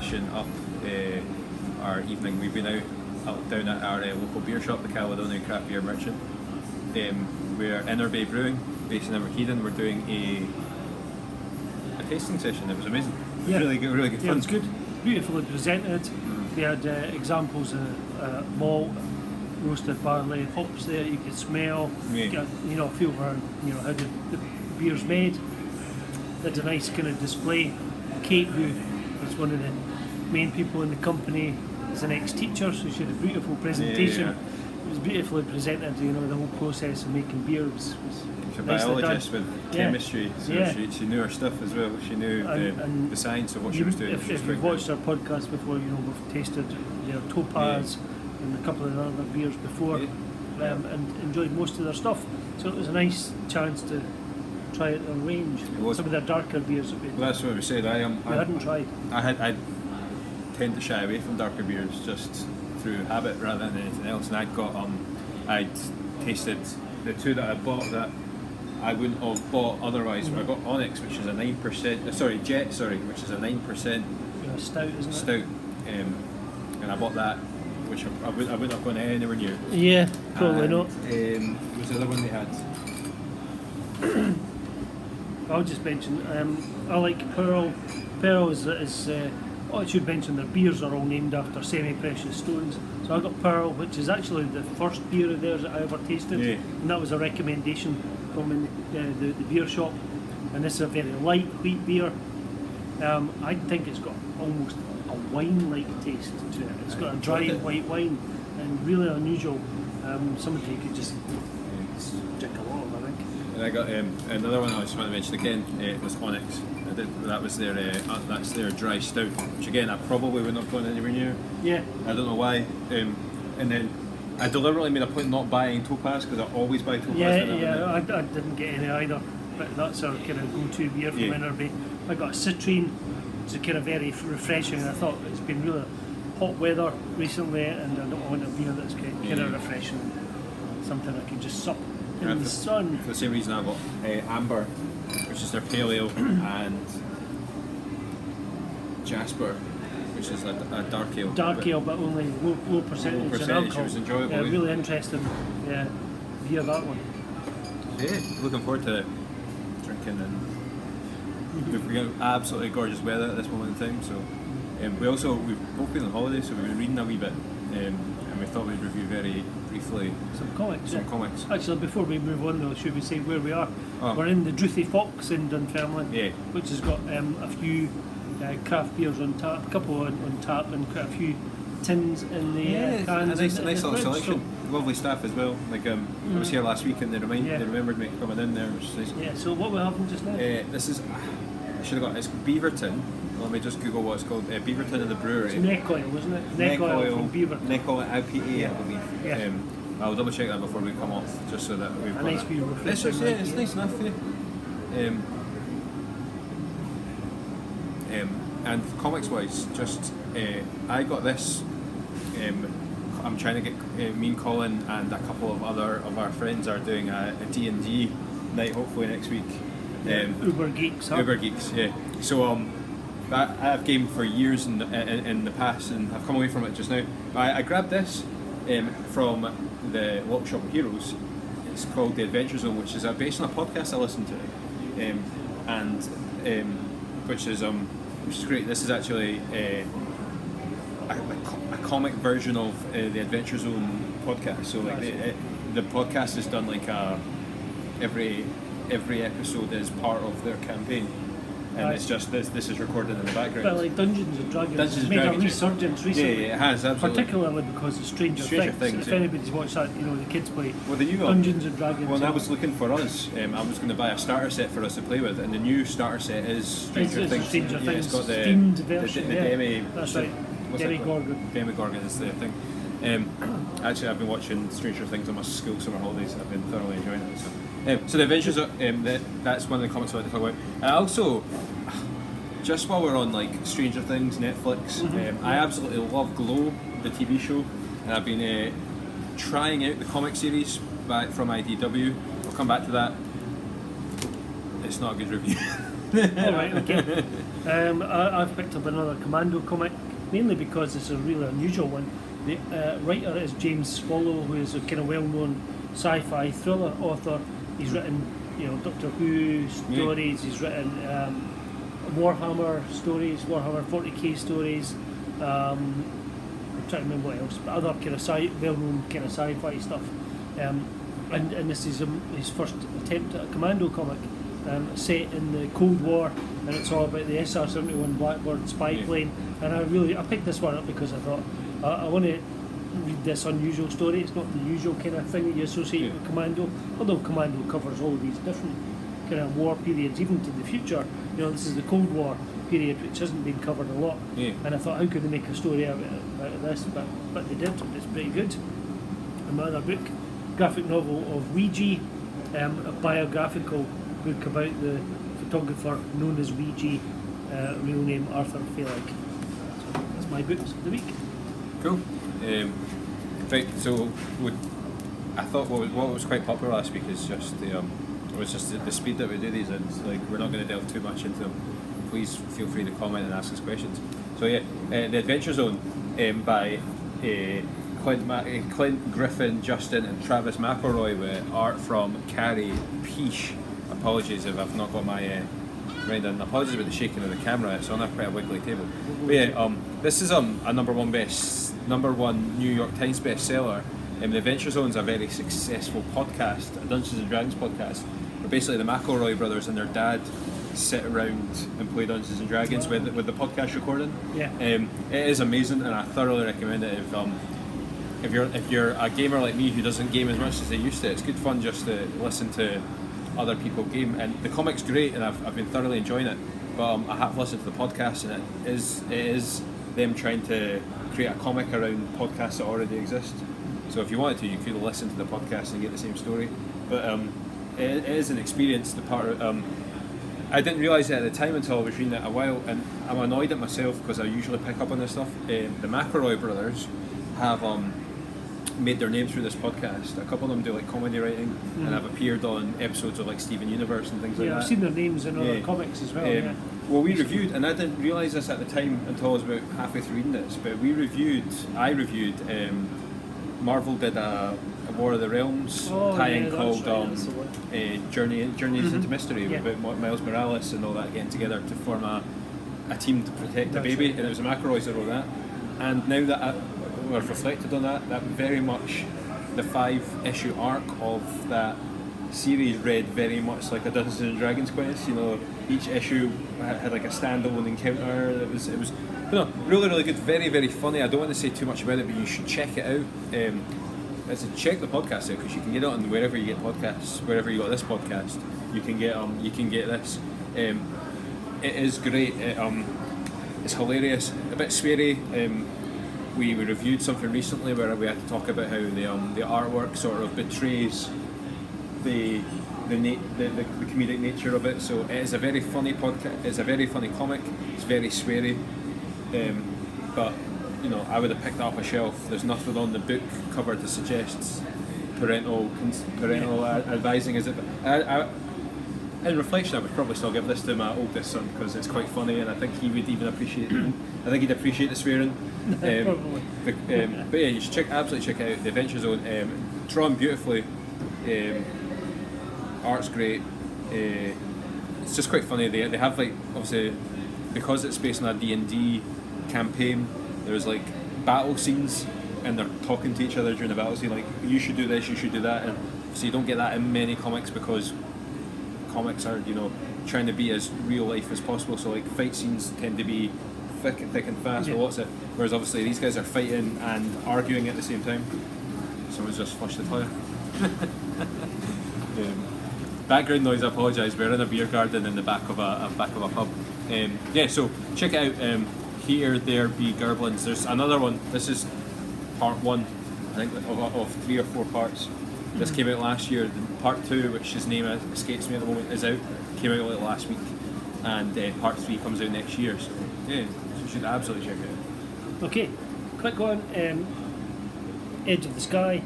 finishing up our evening. We've been out down at our local beer shop, the Caledonian Craft Beer Merchant. We're Inner Brewing, based in Inverkeithing. We're doing a tasting session. It was amazing. It was really good fun. It was good, beautifully presented. We had examples of malt, roasted barley, hops there. You could smell, get a feel for how the beer's made. They had a nice kind of display. Kate, who is one of the main people in the company, is an ex-teacher, so she had a beautiful presentation. It was beautifully presented. The whole process of making beer was She's a nicely biologist done. with chemistry, so she knew her stuff as well. She knew the science of what she was doing. If you've watched our podcast before, we've tasted their Topaz and a couple of other beers before, and enjoyed most of their stuff. So it was a nice chance to try it on range. Some of their darker beers. That's what we said. I hadn't tried. I tend to shy away from darker beers just through habit rather than anything else. And I'd tasted the two that I bought that I wouldn't have bought otherwise. I got Onyx, which is a 9%. Jet, which is a 9%. Stout, isn't it? Stout. And I bought that, which I wouldn't have gone anywhere near. Yeah, probably not. What was the other one they had? I'll just mention, I like Pearl. Pearl is I should mention their beers are all named after semi-precious stones. So I got Pearl, which is actually the first beer of theirs that I ever tasted, and that was a recommendation from the beer shop. And this is a very light wheat beer. I think it's got almost a wine-like taste to it. It's got a dry white wine and really unusual. Somebody could just drink a lot of, I think. And I got another one I just want to mention again. It was Onyx. That was that's their dry stout, which again I probably wouldn't have gone anywhere near. Yeah. I don't know why. And then I deliberately made a point not buying Topaz because I always buy Topaz. I didn't get any either, but that's our kind of go-to beer from Innerby. I got a Citrine, it's a kind of very refreshing. I thought it's been really hot weather recently, and I don't want a beer that's kind of refreshing, something I can just sup in the sun. For the same reason I got Amber, which is their pale ale, and Jasper, which is a dark ale. Dark ale, but only low percentage in alcohol. It was enjoyable. Yeah, really interesting. Yeah, beer that one. Yeah, looking forward to drinking, and we've got absolutely gorgeous weather at this moment in time. So we've both been on holiday, so we've been reading a wee bit, and we thought we'd review very briefly some comics. Actually, before we move on though, should we say where we are? We're in the Drouthy Fox in Dunfermline, which has got a few craft beers on tap, a couple on tap, and quite a few tins in the cans. A nice little selection. So, lovely staff as well. Like I was here last week and they remembered me coming in there, which is nice. Yeah. So what we're having just now? This is it's Beaverton. Let me just Google what it's called. Beaverton in the brewery. It's neck oil, isn't it? Neck oil from Beaverton. Neck oil IPA, I believe. Yeah. I'll double check that before we come off, just so that we've got nice beer. It's nice enough. And comics wise, just I got this. I'm trying to get me and Colin and a couple of our friends are doing a D&D night, hopefully next week. Uber Geeks. Huh? Uber Geeks, yeah. So I've gamed for years in the past, and I've come away from it just now. I grabbed this from the Workshop of Heroes. It's called The Adventure Zone, which is based on a podcast I listened to, which is great. This is actually a comic version of the Adventure Zone podcast. So like the podcast is done like every episode is part of their campaign. And it's just this is recorded in the background. But like Dungeons and Dragons, it's made a resurgence recently. Yeah, it has, absolutely. Particularly because of Stranger Things. If anybody's watched that, the kids play Dungeons and Dragons. Well, I was looking for us. I was going to buy a starter set for us to play with, and the new starter set is Stranger Things. It's got the themed version. The Demi. That's right. Demigorgon. Demigorgon is the thing. Actually, I've been watching Stranger Things on my school summer holidays. I've been thoroughly enjoying it. So the Adventures, that's one of the comics I like to talk about. And also, just while we're on like Stranger Things, Netflix, I absolutely love Glow, the TV show, and I've been trying out the comic series from IDW. I'll come back to that. It's not a good review. Alright, okay. I've picked up another Commando comic, mainly because it's a really unusual one. The writer is James Swallow, who is a kind of well-known sci-fi thriller author. He's written, Doctor Who stories. He's written Warhammer stories, Warhammer 40k stories. I'm trying to remember what else, but other kind of well-known kind of sci-fi stuff. And this is his first attempt at a Commando comic, set in the Cold War, and it's all about the SR-71 Blackbird spy plane. And I picked this one up because I thought I want to read this unusual story. It's not the usual kind of thing that you associate with Commando, although Commando covers all these different kind of war periods, even to the future. This is the Cold War period, which hasn't been covered a lot. And I thought, how could they make a story out of this? But they did. It's pretty good. And my other book, graphic novel of Weegee, a biographical book about the photographer known as Weegee, real name Arthur Felig. So that's my books of the week. Cool. Right, so I thought what was quite popular last week is just the speed that we do these, and it's like we're not going to delve too much into them. Please feel free to comment and ask us questions. So The Adventure Zone by Clint Griffin, Justin and Travis McElroy, with art from Carrie Peache. Apologies if I've not got my mind in. Apologies about the shaking of the camera. It's on a quite a wiggly table. But this is a number one New York Times bestseller. The Adventure Zone is a very successful podcast, a Dungeons and Dragons podcast, where basically the McElroy brothers and their dad sit around and play Dungeons and Dragons with the podcast recording. It is amazing, and I thoroughly recommend it. If you're a gamer like me who doesn't game as much as they used to, it's good fun just to listen to other people game. And the comic's great, and I've been thoroughly enjoying it. But I have listened to the podcast, and it is them trying to create a comic around podcasts that already exist. So if you wanted to, you could listen to the podcast and get the same story. But it is an experience. I didn't realise it at the time until I was reading it a while, and I'm annoyed at myself because I usually pick up on this stuff. The McElroy brothers have made their name through this podcast. A couple of them do like comedy writing, and have appeared on episodes of like Steven Universe and things like that. Yeah, I've seen their names in other comics as well. Well, we reviewed, and I didn't realise this at the time until I was about halfway through reading this, but I reviewed Marvel did a War of the Realms tie-in called Journeys into Mystery, about Miles Morales and all that getting together to form a team to protect a baby, and it was the McElroys that wrote that. And now that I've reflected on that very much the 5-issue arc of that series read very much like a Dungeons and Dragons quest. Each issue had like a standalone encounter. It was really, really good, very, very funny. I don't want to say too much about it, but you should check it out. Check the podcast out, because you can get it on wherever you get podcasts. Wherever you got this podcast, you can get this. It is great. It's hilarious, a bit sweary. We reviewed something recently where we had to talk about how the artwork sort of betrays the comedic nature of it. So it is a very funny podcast. It's a very funny comic. It's very sweary, but I would have picked it up a shelf. There's nothing on the book cover that suggests parental advising. Is it? In reflection, I would probably still give this to my oldest son because it's quite funny, and I think he would even appreciate it. I think he'd appreciate the swearing. Probably. But you should absolutely check it out. The Adventure Zone, drawn beautifully. Art's great. It's just quite funny. They have like, obviously, because it's based on a D&D campaign, there's like battle scenes, and they're talking to each other during the battle scene, like, you should do this, you should do that, and so you don't get that in many comics because comics are trying to be as real life as possible. So like fight scenes tend to be thick and fast. Whereas obviously these guys are fighting and arguing at the same time. Someone's just flushed the toilet. Background noise, I apologise. We're in a beer garden in the back of a pub. So check it out. Here There Be Gerblins. There's another one. This is part 1, I think, of 3 or 4 parts. This came out last year. Part 2, which his name escapes me at the moment, is out. Came out like last week, and part 3 comes out next year. So you should absolutely check it out. Okay, quick one. Edge of the Sky,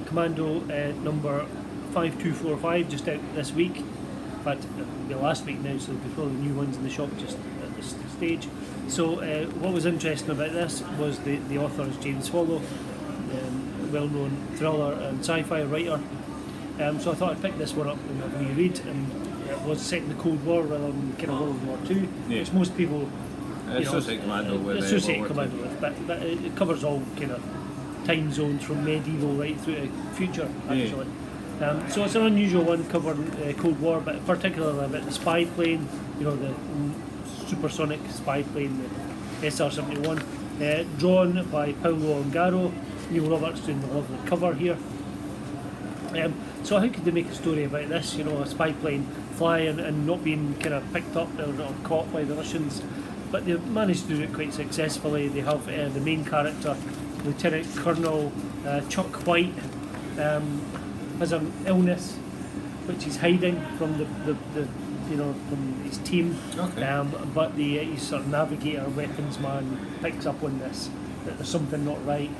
Commando number 5245, just out this week. In fact, it'll be last week now, so there'll be probably new ones in the shop just at this stage. So what was interesting about this was the author is James Swallow, well-known thriller and sci-fi writer. So I thought I'd pick this one up and have a wee read, and it was set in the Cold War rather than kind of World War II, which most people associate Commando with. Commando with, but it covers all kind of time zones from medieval right through to future, actually. So it's an unusual one covering Cold War, but particularly about the spy plane, the supersonic spy plane, the SR-71, drawn by Paolo Ongaro. Neil Roberts doing the lovely cover here. So how could they make a story about this, a spy plane flying and not being kind of picked up or caught by the Russians? But they managed to do it quite successfully. They have the main character, Lieutenant Colonel Chuck White, has an illness which he's hiding from from his team. Okay. But his sort of navigator, weapons man, picks up on this, that there's something not right.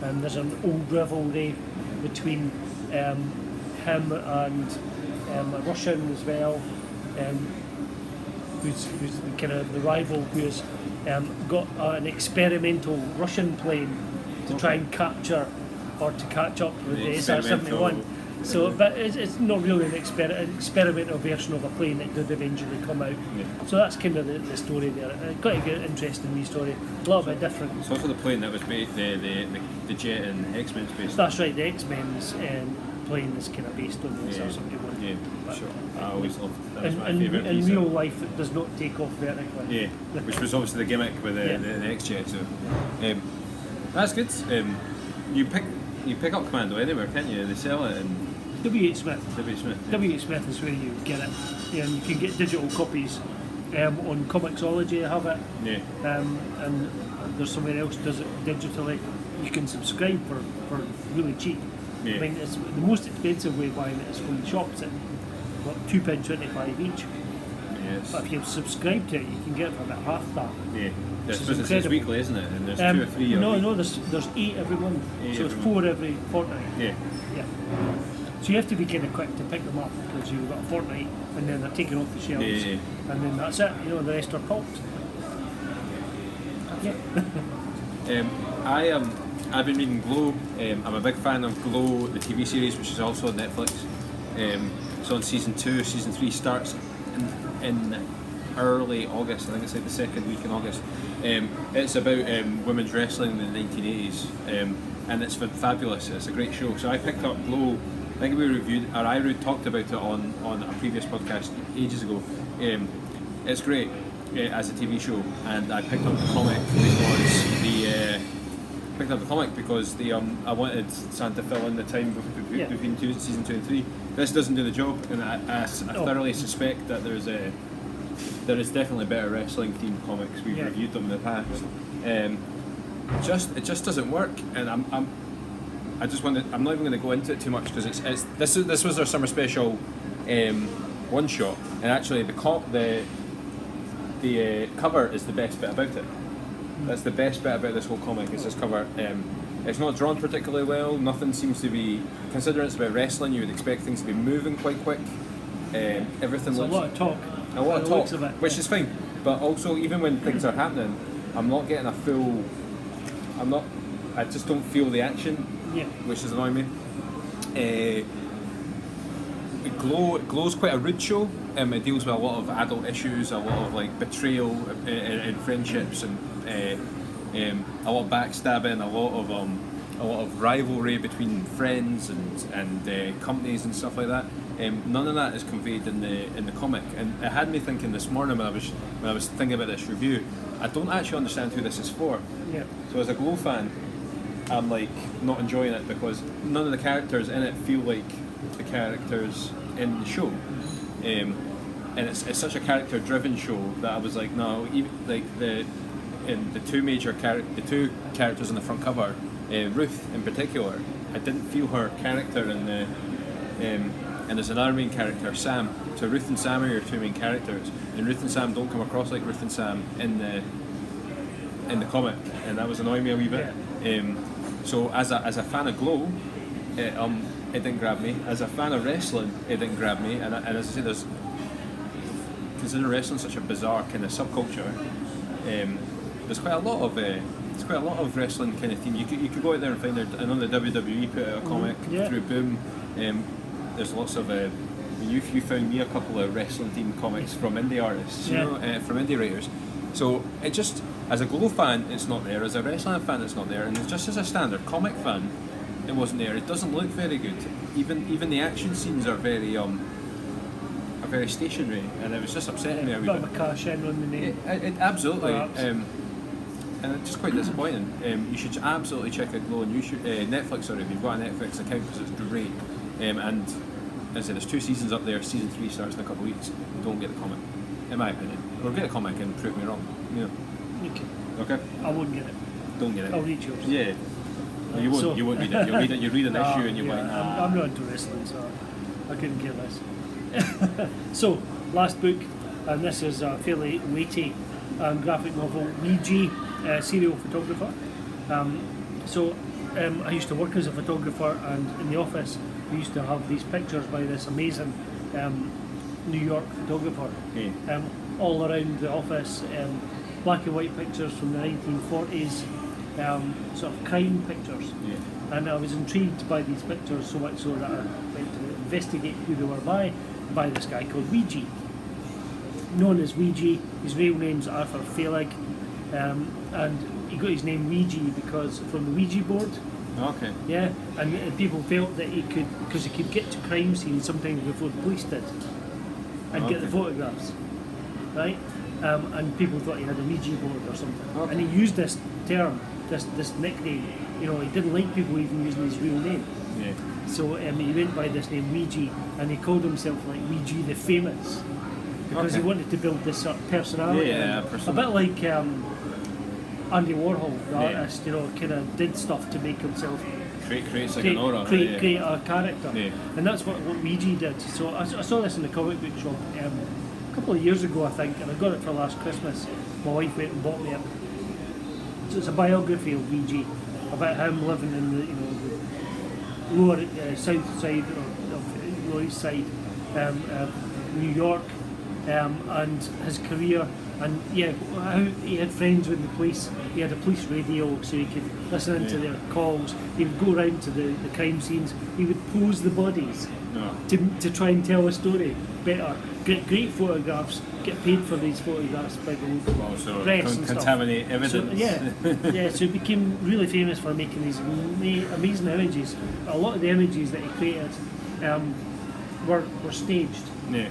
And there's an old rivalry between him and a Russian as well, who's kind of the rival, who's got an experimental Russian plane to try and capture or to catch up with the SR-71. So, but it's not really an experimental version of a plane that did eventually come out. Yeah. So that's kind of the story there. Quite a good, interesting wee story. A little bit different. It's also the plane that was based, the jet in X-Men space. That's right, the X-Men's plane is kind of based on the SR-71. Yeah, But, sure. I always loved that. Was my in favourite in piece real of- life, it does not take off vertically. Yeah, which was obviously the gimmick with the X-Jet. So that's good. You pick up Commando anywhere, can't you? They sell it in W.H. Smith. W. Smith. Yeah. W.H. Smith is where you get it. You can get digital copies on Comixology. I have it. Yeah. And there's somewhere else does it digitally. You can subscribe for really cheap. Yeah. I mean, it's the most expensive way of buying it is from the shops at £2.25 each. Yes. But if you subscribe to it, you can get it for about half that. Yeah. Which This is it's incredible. weekly, isn't it? And there's 2 or 3. No, there's 8 every month. Eight So it's every 4 every fortnight. Yeah. Yeah. So you have to be kind of quick to pick them up because you've got a fortnight and then they're taken off the shelves. Yeah. And then that's it. The rest are pulped. Yeah. I've been reading Glow. I'm a big fan of Glow, the TV series, which is also on Netflix. It's on season 2. Season 3 starts in early August. I think it's like the second week in August. It's about women's wrestling in the 1980s, and it's fabulous. It's a great show. So I picked up Glow. I think I talked about it on a previous podcast ages ago. It's great as a TV show, and I picked up the comic because I wanted Santa to fill in the time between season 2 and 3. This doesn't do the job, and I thoroughly suspect that there is definitely better wrestling themed comics. We've reviewed them in the past. It just doesn't work, and I'm not even going to go into it too much because this was our summer special one shot, and actually the cover is the best bit about it. That's the best bit about this whole comic, is this cover. It's not drawn particularly well. Nothing seems to be, considering it's about wrestling, you would expect things to be moving quite quick. Everything looks A lot of talk. a lot of talk, Looks of it, which is fine. But also, even when things are happening, I'm not getting a full. I just don't feel the action, which is annoying me. Glow's quite a rude show. It deals with a lot of adult issues, a lot of like betrayal in friendships, and a lot of backstabbing, a lot of rivalry between friends and companies and stuff like that. None of that is conveyed in the comic, and it had me thinking this morning when I was thinking about this review. I don't actually understand who this is for. Yeah. So as a Glow fan, I'm like not enjoying it because none of the characters in it feel like the characters in the show. And it's such a character-driven show that I was like, no, even like the two characters on the front cover, Ruth in particular, I didn't feel her character in the. And there's another main character, Sam. So Ruth and Sam are your 2 main characters, and Ruth and Sam don't come across like Ruth and Sam in the comic, and that was annoying me a wee bit. So as a fan of Glow, it didn't grab me. As a fan of wrestling, it didn't grab me. And as I say, considering wrestling's such a bizarre kind of subculture, there's quite a lot of wrestling kind of theme. You could go out there and find I know the WWE put out a comic through Boom. There's lots of you found me a couple of wrestling themed comics from indie artists, you know, from indie writers. So it just, as a Glow fan, it's not there. As a wrestling fan, it's not there. And just as a standard comic fan, it wasn't there. It doesn't look very good. Even the action scenes are very stationary, and it was just upsetting me a wee bit. Bit of a cash in on the name. It absolutely. And it's just quite disappointing. You should absolutely check out Glow, and you should Netflix. Sorry, if you've got a Netflix account, because it's great. And as I said, there's 2 seasons up there. Season 3 starts in a couple of weeks. Don't get the comic, in my opinion. Or get a comic and prove me wrong. You know. Okay. I wouldn't get it. Don't get it. I'll read yours. Yeah. No, you won't. You won't read it. You read an issue and you're like, nah. I'm not into wrestling, so I couldn't care less. So, last book, and this is a fairly weighty graphic novel, Weegee, serial photographer. I used to work as a photographer, and in the office we used to have these pictures by this amazing New York photographer all around the office, black and white pictures from the 1940s, sort of crime pictures. And I was intrigued by these pictures so much so that I went to investigate who they were by this guy called Weegee, known as Weegee. His real name's Arthur Felig, and he got his name Weegee because from the Ouija board. Okay. Yeah, and people felt that he could, because he could get to crime scenes sometimes before the police did, and get the photographs, right? And people thought he had a Ouija board or something. And he used this term, this nickname. You know, he didn't like people even using his real name. Yeah. So he went by this name Weegee, and he called himself like Weegee the Famous, because he wanted to build this sort of personality. Yeah, a bit like Andy Warhol, the artist, you know, kind of did stuff to make himself create like an aura, create a character, Yeah. and that's what Weegee did. So I saw this in the comic book shop a couple of years ago, I think, and I got it for last Christmas. My wife went and bought me it. So it's a biography of Weegee, about him living in the lower south side of Lower East Side, New York, and his career. And how he had friends with the police. He had a police radio so he could listen into their calls. He would go around to the crime scenes. He would pose the bodies to try and tell a story better. Get great photographs, get paid for these photographs by the press and contaminate stuff. evidence. So he became really famous for making these amazing images. A lot of the images that he created were staged. Yeah.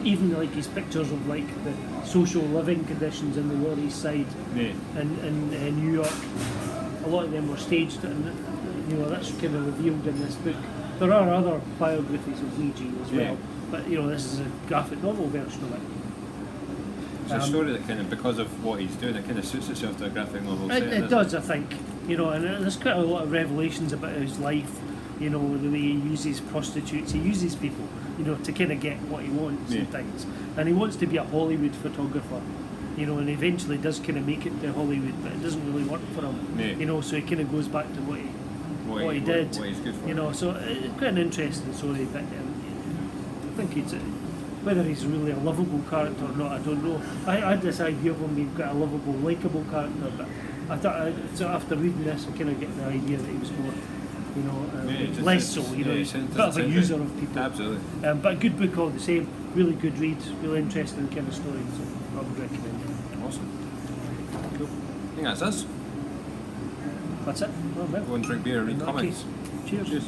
Even like his pictures of like the social living conditions in the Lower East Side in New York, a lot of them were staged, and you know that's kind of revealed in this book. There are other biographies of Weegee as well, but you know this is a graphic novel version of it. It's a story that kind of, because of what he's doing, it kind of suits itself to a graphic novel setting. It does, I think. You know, and there's quite a lot of revelations about his life. You know, the way he uses prostitutes, he uses people, you know, to kind of get what he wants and things. And he wants to be a Hollywood photographer, you know, and eventually does kind of make it to Hollywood, but it doesn't really work for him, you know, so he kind of goes back to what he did, what he's good for. you know, so it's quite an interesting story, but I think it's, whether he's really a lovable character or not, I don't know. I had this idea of him being quite a lovable, likeable character, but I thought, so after reading this, I kind of get the idea that he was more, you know, less so, you know, he's a bit of a user of people. Absolutely. But a good book all the same, really good read, really interesting kind of story, so I would recommend it. Awesome. Cool. I think that's us. That's it. Well, Go and drink beer and read in that comics. case, cheers. Cheers.